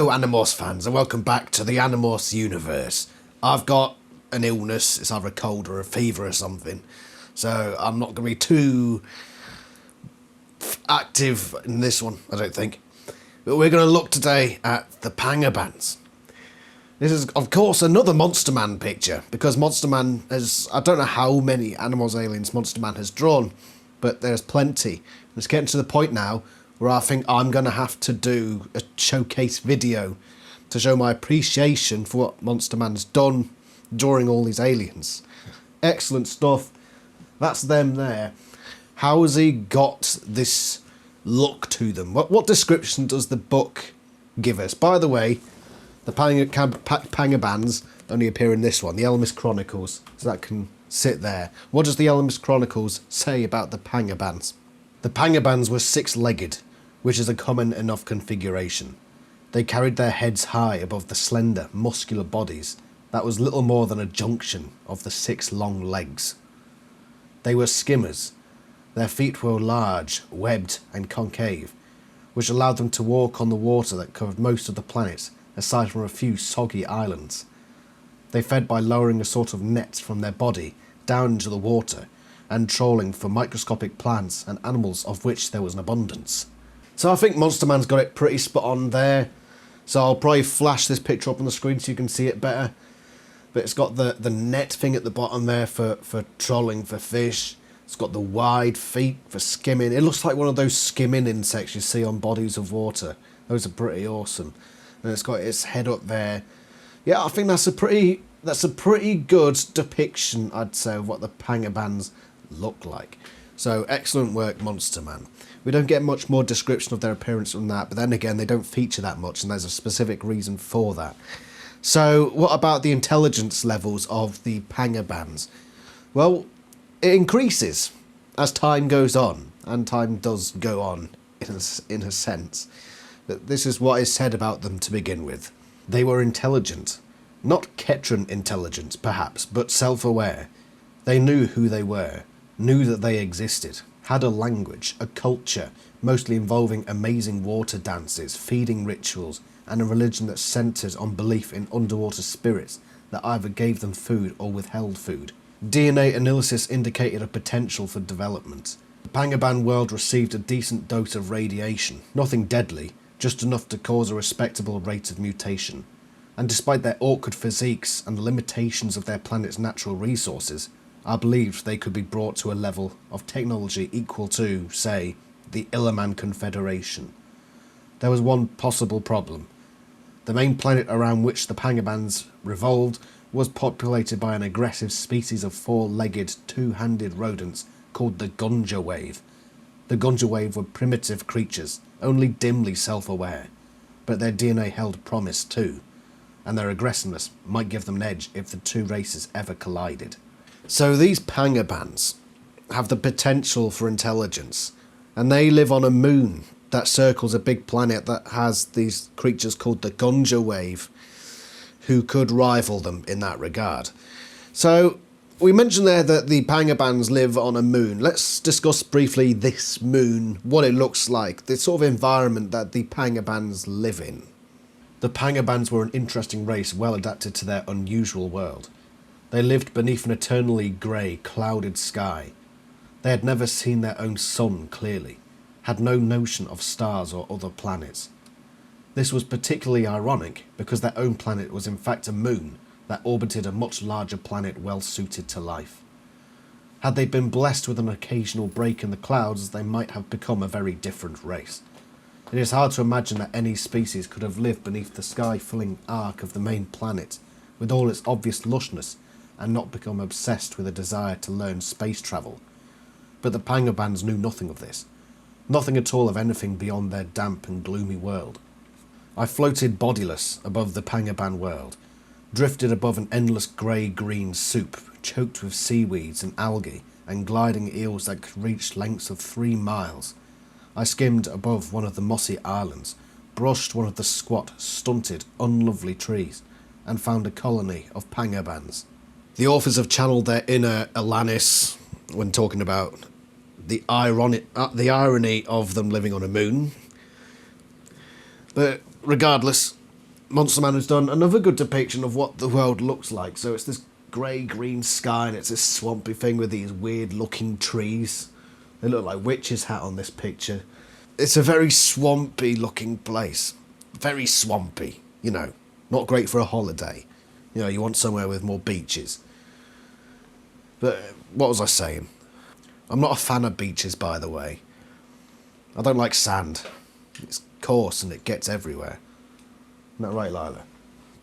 Hello Animorphs fans and welcome back to the Animorphs universe. I've got an illness, it's either a cold or a fever or something, so I'm not going to be too active in this one, I don't think. But we're going to look today at the Pangabans. This is, of course, another Monster Man picture, because Monster Man has, I don't know how many Animals Aliens Monster Man has drawn, but there's plenty. It's getting to the point now where I think I'm going to have to do a showcase video to show my appreciation for what Monster Man's done during all these aliens. Excellent stuff. That's them there. How has he got this look to them? What description does the book give us? By the way, the Pangabans only appear in this one, the Elmis Chronicles, so that can sit there. What does the Elmis Chronicles say about the Pangabans? The Pangabans were six-legged, which is a common enough configuration. They carried their heads high above the slender, muscular bodies that was little more than a junction of the six long legs. They were skimmers. Their feet were large, webbed and concave, which allowed them to walk on the water that covered most of the planet, aside from a few soggy islands. They fed by lowering a sort of net from their body down into the water and trawling for microscopic plants and animals of which there was an abundance. So I think Monster Man's got it pretty spot on there. So I'll probably flash this picture up on the screen so you can see it better. But it's got the net thing at the bottom there for trawling for fish. It's got the wide feet for skimming. It looks like one of those skimming insects you see on bodies of water. Those are pretty awesome. And it's got its head up there. Yeah, I think that's a pretty good depiction, I'd say, of what the Pangabans look like. So excellent work, Monster Man. We don't get much more description of their appearance from that, but then again, they don't feature that much, and there's a specific reason for that. So what about the intelligence levels of the Pangabans? Well, it increases as time goes on, and time does go on in a sense. But this is what is said about them to begin with. They were intelligent. Not Ketran intelligent, perhaps, but self-aware. They knew who they were, knew that they existed, had a language, a culture, mostly involving amazing water dances, feeding rituals, and a religion that centred on belief in underwater spirits that either gave them food or withheld food. DNA analysis indicated a potential for development. The Pangaban world received a decent dose of radiation, nothing deadly, just enough to cause a respectable rate of mutation. And despite their awkward physiques and the limitations of their planet's natural resources, I believed they could be brought to a level of technology equal to, say, the Illiman Confederation. There was one possible problem. The main planet around which the Pangabans revolved was populated by an aggressive species of four-legged, two-handed rodents called the Gunja Wave. The Gunja Wave were primitive creatures, only dimly self-aware, but their DNA held promise too, and their aggressiveness might give them an edge if the two races ever collided. So these Pangabans have the potential for intelligence, and they live on a moon that circles a big planet that has these creatures called the Gunja Wave, who could rival them in that regard. So we mentioned there that the Pangabans live on a moon. Let's discuss briefly this moon, what it looks like, the sort of environment that the Pangabans live in. The Pangabans were an interesting race, well adapted to their unusual world. They lived beneath an eternally grey, clouded sky. They had never seen their own sun clearly, had no notion of stars or other planets. This was particularly ironic because their own planet was in fact a moon that orbited a much larger planet well suited to life. Had they been blessed with an occasional break in the clouds, they might have become a very different race. It is hard to imagine that any species could have lived beneath the sky-filling arc of the main planet, with all its obvious lushness, and not become obsessed with a desire to learn space travel. But the Pangabans knew nothing of this. Nothing at all of anything beyond their damp and gloomy world. I floated bodiless above the Pangaban world, drifted above an endless grey-green soup, choked with seaweeds and algae, and gliding eels that could reach lengths of 3 miles. I skimmed above one of the mossy islands, brushed one of the squat, stunted, unlovely trees, and found a colony of Pangabans. The authors have channeled their inner Alanis when talking about the irony of them living on a moon. But regardless, Monster Man has done another good depiction of what the world looks like. So it's this grey-green sky and it's this swampy thing with these weird-looking trees. They look like witches' hat on this picture. It's a very swampy-looking place. Very swampy, you know. Not great for a holiday. You know, you want somewhere with more beaches. But what was I saying? I'm not a fan of beaches, by the way. I don't like sand. It's coarse and it gets everywhere. Isn't that right, Lila?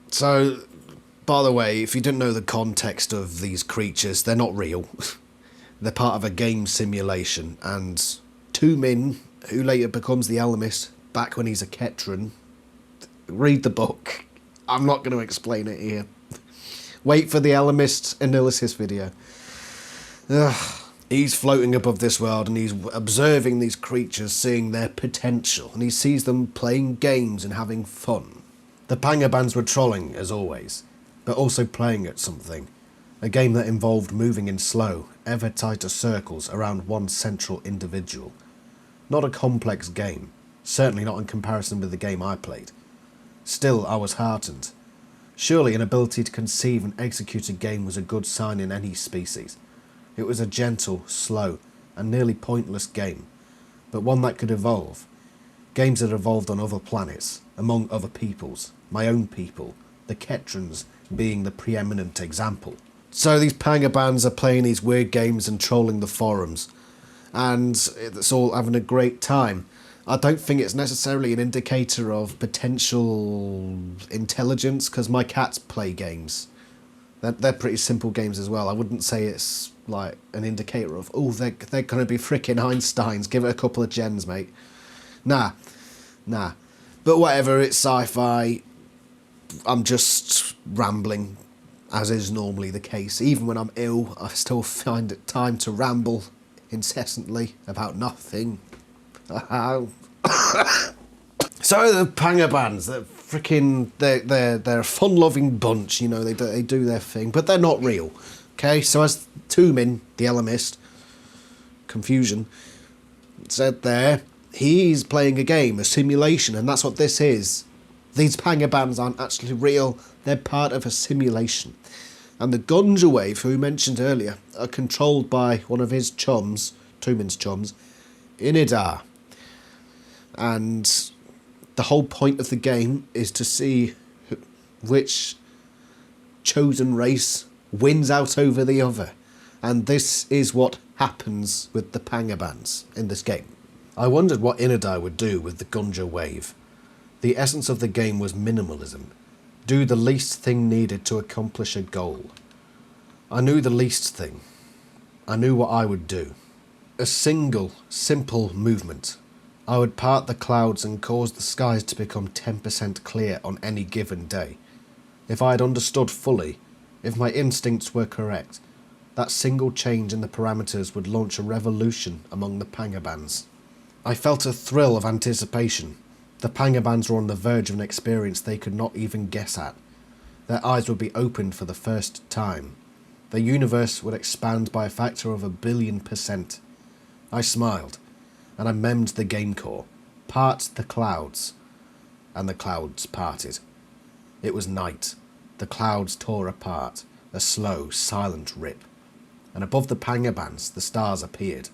So, by the way, if you didn't know the context of these creatures, they're not real. They're part of a game simulation, and Tumin, who later becomes the Alamist, back when he's a Ketran, read the book. I'm not going to explain it here. Wait for the Alamist AniLysis video. Ugh. He's floating above this world and he's observing these creatures, seeing their potential, and he sees them playing games and having fun. The Pangabans were trolling, as always, but also playing at something. A game that involved moving in slow, ever tighter circles around one central individual. Not a complex game, certainly not in comparison with the game I played. Still, I was heartened. Surely an ability to conceive and execute a game was a good sign in any species. It was a gentle, slow, and nearly pointless game, but one that could evolve. Games that evolved on other planets, among other peoples, my own people, the Ketrans being the preeminent example. So these Pangabans are playing these weird games and trolling the forums, and it's all having a great time. I don't think it's necessarily an indicator of potential intelligence, because my cats play games. They're pretty simple games as well. I wouldn't say it's like an indicator of, oh, they're going to be frickin' Einsteins. Give it a couple of gens, mate. Nah. But whatever, it's sci-fi. I'm just rambling, as is normally the case. Even when I'm ill, I still find it time to ramble incessantly about nothing. So the Pangabans, they're a fun-loving bunch, you know, they do their thing, but they're not real. Okay, so as Tumin, the Alamist, confusion, said there, he's playing a game, a simulation, and that's what this is. These Pangabans aren't actually real, they're part of a simulation. And the Gunja Wave, who we mentioned earlier, are controlled by one of his chums, Tumin's chums, Inidar. And the whole point of the game is to see which chosen race wins out over the other. And this is what happens with the Pangabans in this game. I wondered what Inidar would do with the Gunja Wave. The essence of the game was minimalism. Do the least thing needed to accomplish a goal. I knew the least thing. I knew what I would do. A single, simple movement. I would part the clouds and cause the skies to become 10% clear on any given day. If I had understood fully, if my instincts were correct, that single change in the parameters would launch a revolution among the Pangabans. I felt a thrill of anticipation. The Pangabans were on the verge of an experience they could not even guess at. Their eyes would be opened for the first time. Their universe would expand by a factor of 1,000,000,000%. I smiled, and I memmed the game core. Part the clouds. And the clouds parted. It was night. The clouds tore apart. A slow, silent rip. And above the Pangabans, the stars appeared.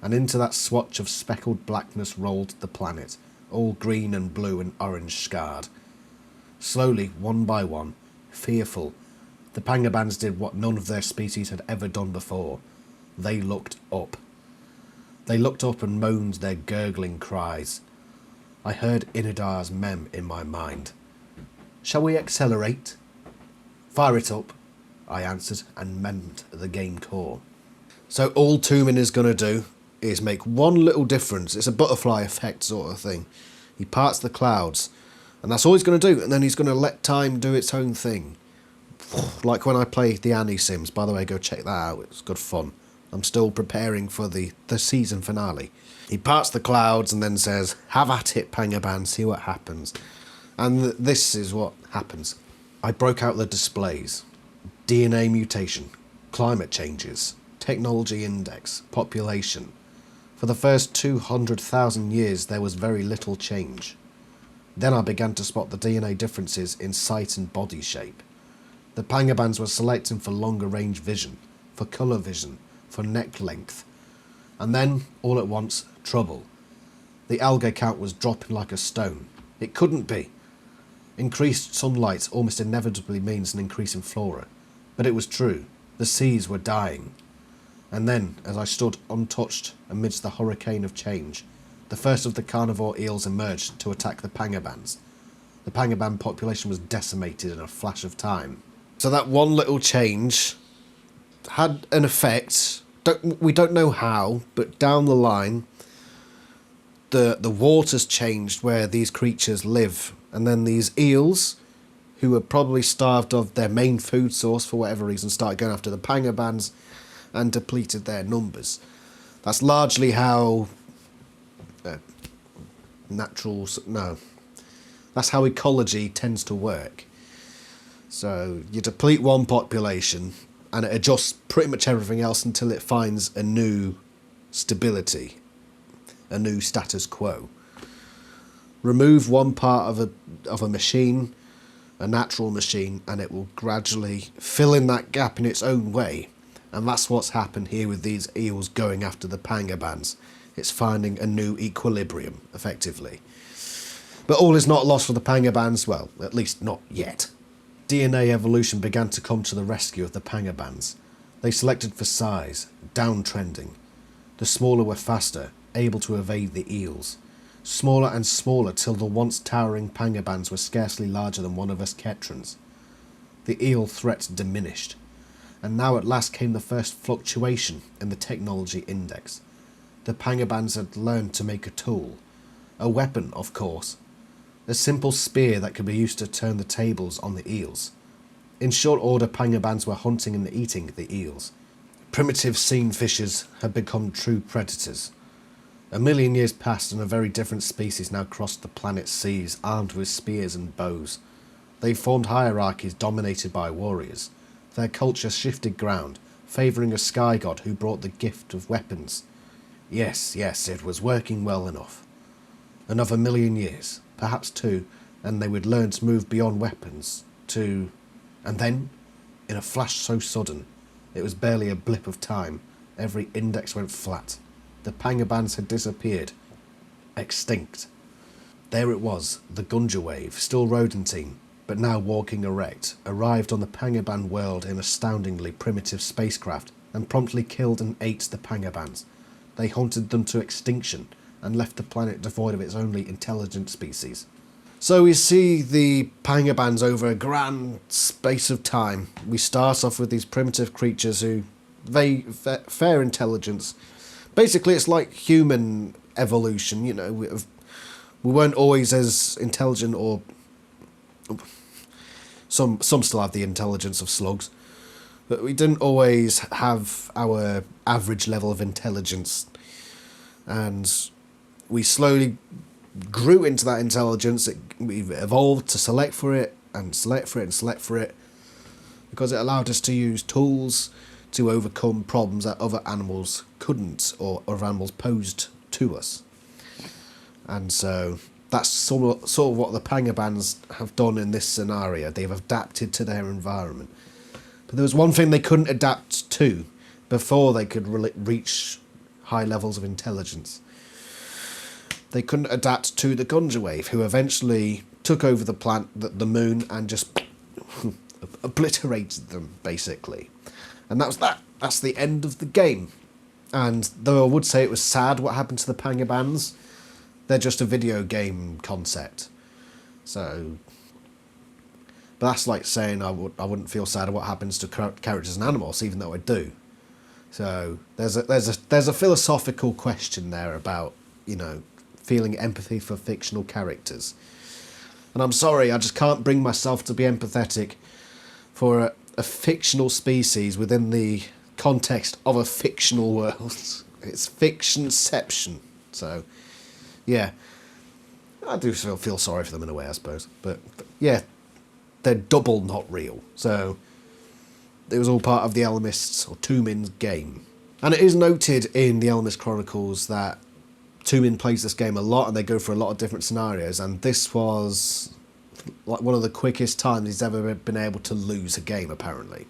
And into that swatch of speckled blackness rolled the planet, all green and blue and orange scarred. Slowly, one by one, fearful, the Pangabans did what none of their species had ever done before. They looked up. They looked up and moaned their gurgling cries. I heard Inidar's mem in my mind. Shall we accelerate? Fire it up, I answered, and memmed the game core. So all Tumin is going to do is make one little difference. It's a butterfly effect sort of thing. He parts the clouds, and that's all he's going to do, and then he's going to let time do its own thing. Like when I play the AniSims. By the way, go check that out, it's good fun. I'm still preparing for the season finale. He parts the clouds and then says, have at it, Pangaban, see what happens. And this is what happens. I broke out the displays. DNA mutation, climate changes, technology index, population. For the first 200,000 years there was very little change. Then I began to spot the DNA differences in sight and body shape. The Pangabans were selecting for longer range vision, for colour vision, for neck length. And then, all at once, trouble. The algae count was dropping like a stone. It couldn't be. Increased sunlight almost inevitably means an increase in flora. But it was true. The seas were dying. And then, as I stood untouched amidst the hurricane of change, the first of the carnivore eels emerged to attack the Pangabans. The Pangaban population was decimated in a flash of time. So that one little change had an effect. We don't know how, but down the line, the waters changed where these creatures live. And then these eels, who were probably starved of their main food source for whatever reason, started going after the Pangabans and depleted their numbers. That's largely how that's how ecology tends to work. So you deplete one population and it adjusts pretty much everything else until it finds a new stability, a new status quo. Remove one part of a machine, a natural machine, and it will gradually fill in that gap in its own way. And that's what's happened here with these eels going after the Pangabans. It's finding a new equilibrium, effectively. But all is not lost for the Pangabans, well, at least not yet. DNA evolution began to come to the rescue of the Pangabans. They selected for size, downtrending. The smaller were faster, able to evade the eels. Smaller and smaller till the once towering Pangabans were scarcely larger than one of us Ketrans. The eel threat diminished. And now at last came the first fluctuation in the technology index. The Pangabans had learned to make a tool. A weapon, of course. A simple spear that could be used to turn the tables on the eels. In short order, Pangabans were hunting and eating the eels. Primitive scene fishers had become true predators. 1,000,000 years passed and a very different species now crossed the planet's seas, armed with spears and bows. They formed hierarchies dominated by warriors. Their culture shifted ground, favouring a sky god who brought the gift of weapons. Yes, it was working well enough. Another 1,000,000 years, perhaps 2, and they would learn to move beyond weapons, to... And then, in a flash so sudden, it was barely a blip of time, every index went flat. The Pangabans had disappeared. Extinct. There it was, the Gunja wave, still rodentine, but now walking erect, arrived on the Pangaban world in astoundingly primitive spacecraft and promptly killed and ate the Pangabans. They hunted them to extinction and left the planet devoid of its only intelligent species. So we see the Pangabans over a grand space of time. We start off with these primitive creatures who, fair intelligence. Basically, it's like human evolution, you know. We weren't always as intelligent, or some still have the intelligence of slugs, but we didn't always have our average level of intelligence. And we slowly grew into that intelligence. We evolved to select for it, and select for it, and select for it, because it allowed us to use tools to overcome problems that other animals couldn't, or other animals posed to us. And so that's sort of what the Pangabans have done in this scenario. They've adapted to their environment. But there was one thing they couldn't adapt to before they could reach high levels of intelligence. They couldn't adapt to the Gunja wave, who eventually took over the moon, and just obliterated them, basically. And that was that. That's the end of the game. And though I would say it was sad what happened to the Pangabans, they're just a video game concept. So, but that's like saying I wouldn't feel sad at what happens to characters and animals, even though I do. So there's a philosophical question there about, you know, feeling empathy for fictional characters. And I'm sorry, I just can't bring myself to be empathetic for a fictional species within the context of a fictional world. It's fictionception. So, yeah. I do feel sorry for them in a way, I suppose. But yeah, they're double not real. So, it was all part of the Elamists, or Tumin's game. And it is noted in the Elamist Chronicles that Tumin plays this game a lot and they go through a lot of different scenarios, and this was like one of the quickest times he's ever been able to lose a game, apparently.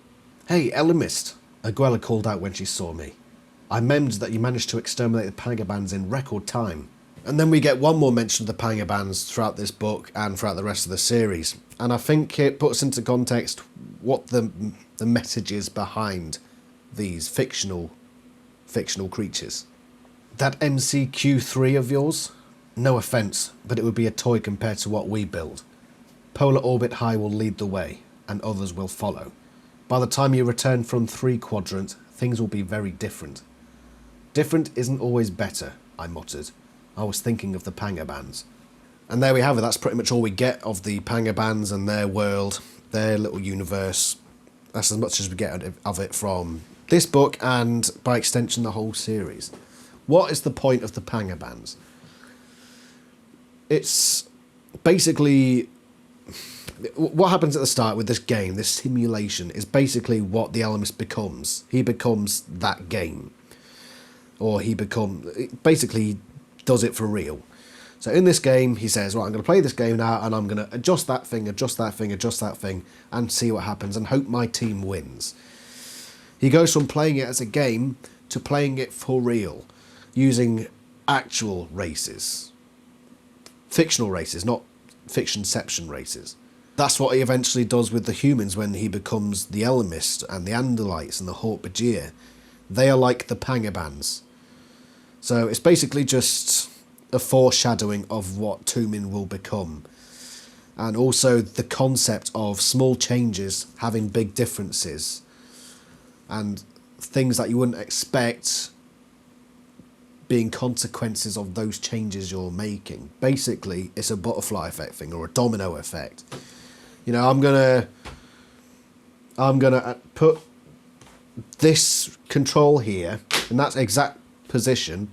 "Hey, Elimist," Aguela called out when she saw me. "I memmed that you managed to exterminate the Pangabans in record time." And then we get one more mention of the Pangabans throughout this book and throughout the rest of the series. And I think it puts into context what the message is behind these fictional creatures. "That MCQ-3 of yours? No offence, but it would be a toy compared to what we build. Polar Orbit High will lead the way, and others will follow. By the time you return from 3 Quadrant, things will be very different." "Different isn't always better," I muttered. I was thinking of the Pangabans. And there we have it. That's pretty much all we get of the Pangabans and their world, their little universe. That's as much as we get of it from this book and, by extension, the whole series. What is the point of the Pangabans? It's basically... what happens at the start with this game, this simulation, is basically what the Elimist becomes. He becomes that game. Or he basically does it for real. So in this game, he says, right, I'm going to play this game now, and I'm going to adjust that thing, and see what happens, and hope my team wins. He goes from playing it as a game to playing it for real, using actual races. Fictional races, not fictionception races. That's what he eventually does with the humans when he becomes the Elimist and the AniLysis and the Hork-Bajir. They are like the Pangabans. So it's basically just a foreshadowing of what Tumin will become. And also the concept of small changes having big differences. And things that you wouldn't expect being consequences of those changes you're making. Basically, it's a butterfly effect thing, or a domino effect. You know, I'm gonna put this control here in that exact position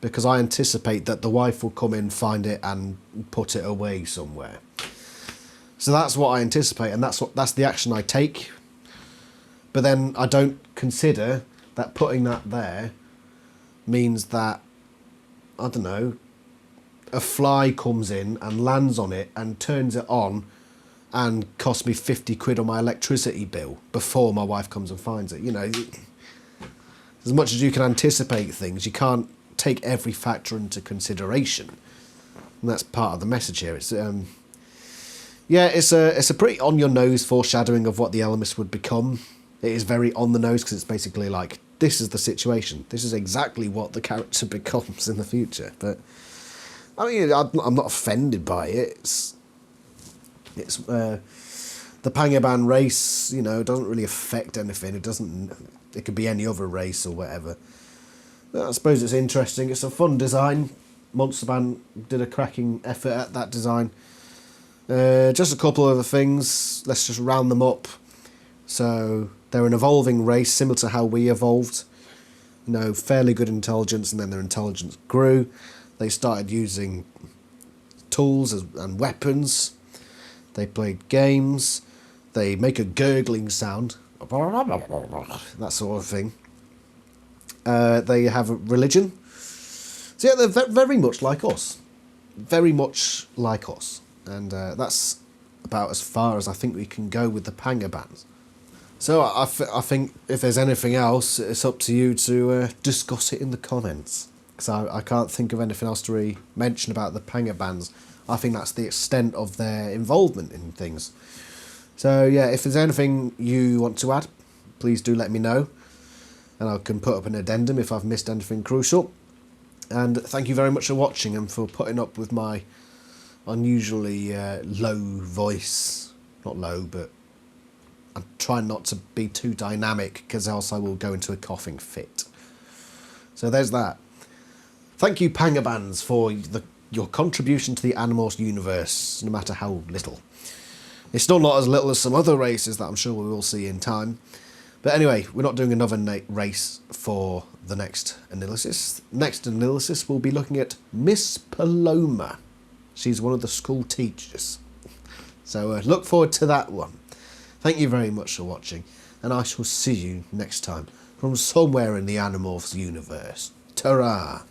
because I anticipate that the wife will come in, find it, and put it away somewhere. So that's what I anticipate, and that's the action I take. But then I don't consider that putting that there means that, I don't know, a fly comes in and lands on it and turns it on and costs me 50 quid on my electricity bill before my wife comes and finds it. You know, as much as you can anticipate things, you can't take every factor into consideration. And that's part of the message here. It's it's a pretty on-your-nose foreshadowing of what the Elimist would become. It is very on the nose because it's basically like, this is the situation. This is exactly what the character becomes in the future. But I mean, I'm not offended by it. It's the Pangaban race. You know, doesn't really affect anything. It could be any other race or whatever. But I suppose it's interesting. It's a fun design. Monster Band did a cracking effort at that design. Just a couple of other things. Let's just round them up. So they're an evolving race, similar to how we evolved. You know, fairly good intelligence, and then their intelligence grew. They started using tools and weapons. They played games. They make a gurgling sound. That sort of thing. They have a religion. So yeah, they're very much like us. Very much like us. And that's about as far as I think we can go with the Pangabans. So I think if there's anything else, it's up to you to discuss it in the comments. Because I can't think of anything else to really mention about the Pangabans. I think that's the extent of their involvement in things. So yeah, if there's anything you want to add, please do let me know. And I can put up an addendum if I've missed anything crucial. And thank you very much for watching and for putting up with my unusually low voice. Not low, but I'm trying not to be too dynamic because else I will go into a coughing fit. So there's that. Thank you, Pangabans, for your contribution to the Animorphs universe, no matter how little. It's still not as little as some other races that I'm sure we will see in time. But anyway, we're not doing another race for the next AniLysis. Next AniLysis, we'll be looking at Miss Paloma. She's one of the school teachers. So look forward to that one. Thank you very much for watching, and I shall see you next time from somewhere in the Animorphs universe. Ta-ra!